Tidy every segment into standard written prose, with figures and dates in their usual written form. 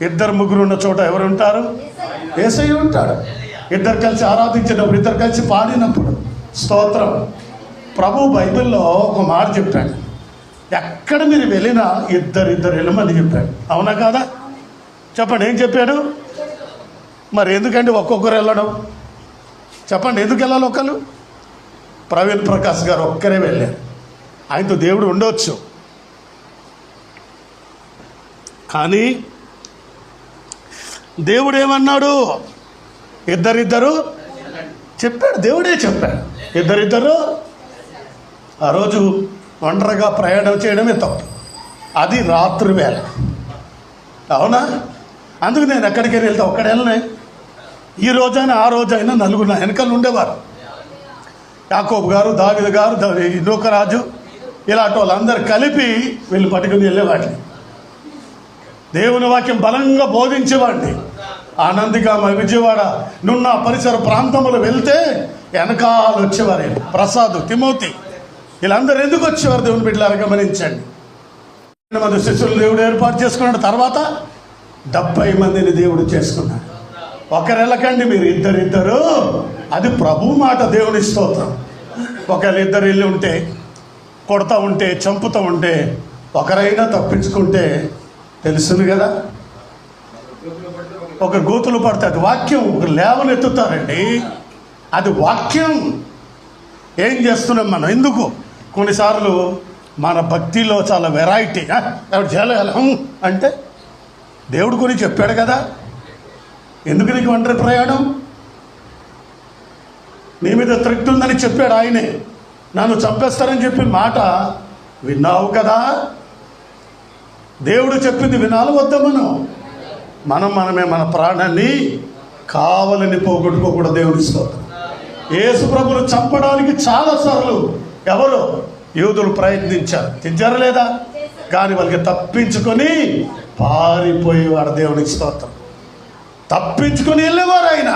ఇద్దరు ముగ్గురు ఉన్న చోట ఎవరు ఉంటారు? యేసయ్య ఉంటాడు. ఇద్దరు కలిసి ఆరాధించినప్పుడు, ఇద్దరు కలిసి పాడినప్పుడు స్తోత్రం. ప్రభు బైబిల్లో ఒక మాట చెప్పాడు, ఎక్కడ మీరు వెళ్ళినా ఇద్దరు వెళ్ళమని చెప్పాడు. అవునా కాదా? చెప్పండి, ఏం చెప్పాడు? మరి ఎందుకంటే ఒక్కొక్కరు వెళ్ళడం? చెప్పండి, ఎందుకు వెళ్ళాలి ఒకళ్ళు? ప్రవీణ్ ప్రకాష్ గారు ఒక్కరే వెళ్ళారు. ఆయనతో దేవుడు ఉండవచ్చు, కానీ దేవుడు ఏమన్నాడు? ఇద్దరిద్దరు చెప్పాడు, దేవుడే చెప్పాడు. ఇద్దరిద్దరు ఆ రోజు ఒంటరిగా ప్రయాణం చేయడమే తప్పు, అది రాత్రి వేళ. అవునా? అందుకు నేను ఎక్కడికైనా వెళ్తే ఒక్కడ వెళ్ళనే. ఈ రోజైనా ఆ రోజైనా నలుగురు వెనకాల ఉండేవారు. యాకోబు గారు, దావీదు గారు, నూకరాజు, ఇలాంటి వాళ్ళందరూ కలిపి వీళ్ళు పట్టుకుని వెళ్ళేవాడిని. దేవుని వాక్యం బలంగా బోధించేవాడిని. ఆనందిగామ, విజయవాడ, నున్న పరిసర ప్రాంతంలో వెళ్తే వెనకాల వచ్చేవారు. ప్రసాద్, తిమోతి, వీళ్ళందరూ ఎందుకు వచ్చేవారు? దేవుని బిడ్డలారా గమనించండి. 2 మంది శిష్యులు దేవుడు ఏర్పాటు చేసుకున్నాడు. తర్వాత 70 మందిని దేవుడు చేసుకున్నాడు. ఒకరు వెళ్ళకండి, మీరు ఇద్దరిద్దరు. అది ప్రభు మాట, దేవుని స్తోత్రం. ఒకళ్ళు ఇద్దరు వెళ్ళి ఉంటే, కొడతా ఉంటే, చంపుతూ ఉంటే, ఒకరైనా తప్పించుకుంటే తెలుసును కదా. ఒక గోతులు పడుతుంది వాక్యం, ఒక లేవనెత్తుతారండి. అది వాక్యం. ఏం చేస్తున్నాం మనం? ఎందుకు కొన్నిసార్లు మన భక్తిలో చాలా వెరైటీ. ఎవరు చేయాలి అంటే దేవుడు కొని చెప్పాడు కదా. ఎందుకు నీకు ఒంటరి ప్రయాణం? నీ మీద త్రిక్ట్ ఉందని చెప్పాడు ఆయనే. నన్ను చంపేస్తారని చెప్పిన మాట విన్నావు కదా. దేవుడు చెప్పింది వినాలి వద్దా? మనమే మన ప్రాణాన్ని కావాలని పోగొట్టుకోకూడదు. దేవుడి స్తోత్రం. యేసు ప్రభువును చంపడానికి చాలాసార్లు ఎవరు యూదులు ప్రయత్నించారు లేదా? కానీ వాళ్ళకి తప్పించుకొని పారిపోయేవాడు. దేవునికి స్తోత్రం. తప్పించుకొని వెళ్ళేవారు ఆయన.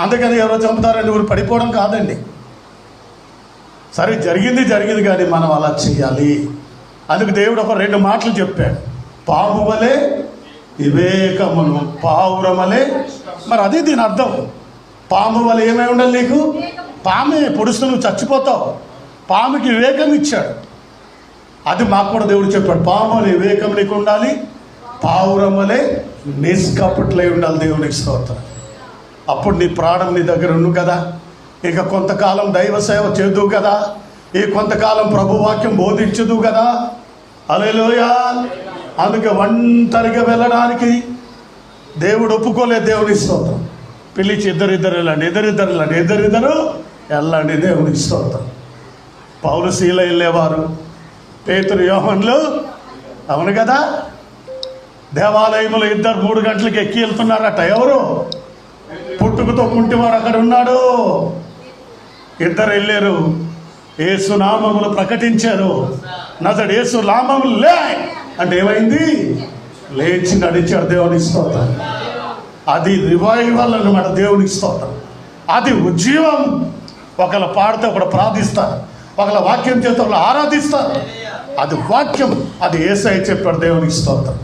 అందుకని ఎవరో చంపుతారండి ఊరు పడిపోవడం కాదండి. సరే, జరిగింది కానీ మనం అలా చేయాలి. అందుకు దేవుడు ఒక 2 మాటలు చెప్పాడు. పాము వలె వివేకమును, పావురమలే. మరి అది దీని అర్థం. పాము వలె ఏమై ఉండాలి నీకు? పామే పొడుస్తూ నువ్వు చచ్చిపోతావు. పాముకి వివేకం ఇచ్చాడు. అది మాకు కూడా దేవుడు చెప్పాడు. పాము వలె వివేకం నీకు ఉండాలి, పావురం వలె నిష్కపటులై ఉండాలి. దేవునికి స్తోత్రం. అప్పుడు నీ ప్రాణం నీ దగ్గర ఉండు కదా. ఇక కొంతకాలం దైవ సేవ చేదువు కదా. ఈ కొంతకాలం ప్రభువాక్యం బోధించదు కదా. హల్లెలూయా. అందుకే ఒంటరిగా వెళ్ళడానికి దేవుడు ఒప్పుకోలేదు. దేవుని స్తోత్రం. పిలిచి ఇద్దరిద్దరు వెళ్ళండి. దేవునికి స్తోత్రం. పౌలు, శీల వెళ్ళేవారు. పేతురు, యోహన్లు, అవును కదా. దేవాలయంలో 3 గంటలకు ఎక్కి వెళ్తున్నారట. ఎవరు? పుట్టుకతో కుంటివాడు అక్కడ ఉన్నాడు. ఇద్దరు వెళ్ళారు. యేసు నామములు ప్రకటించారు. నజరేయుడు యేసు నామములు లే అంటే ఏమైంది? లేచి నడిచాడు. దేవునికి స్తోత్రం. అది రివైవల్ అన్నమాట. దేవునికి స్తోత్రం. అది ఉజ్జీవం. ఒకళ్ళు పాడితే ఒకడు ప్రార్థిస్తారు, ఒకళ్ళ వాక్యం చేత ఒకళ్ళు ఆరాధిస్తారు. అది వాక్యం. అది యేసయ్య చెప్పాడు. దేవునికి స్తోత్రం.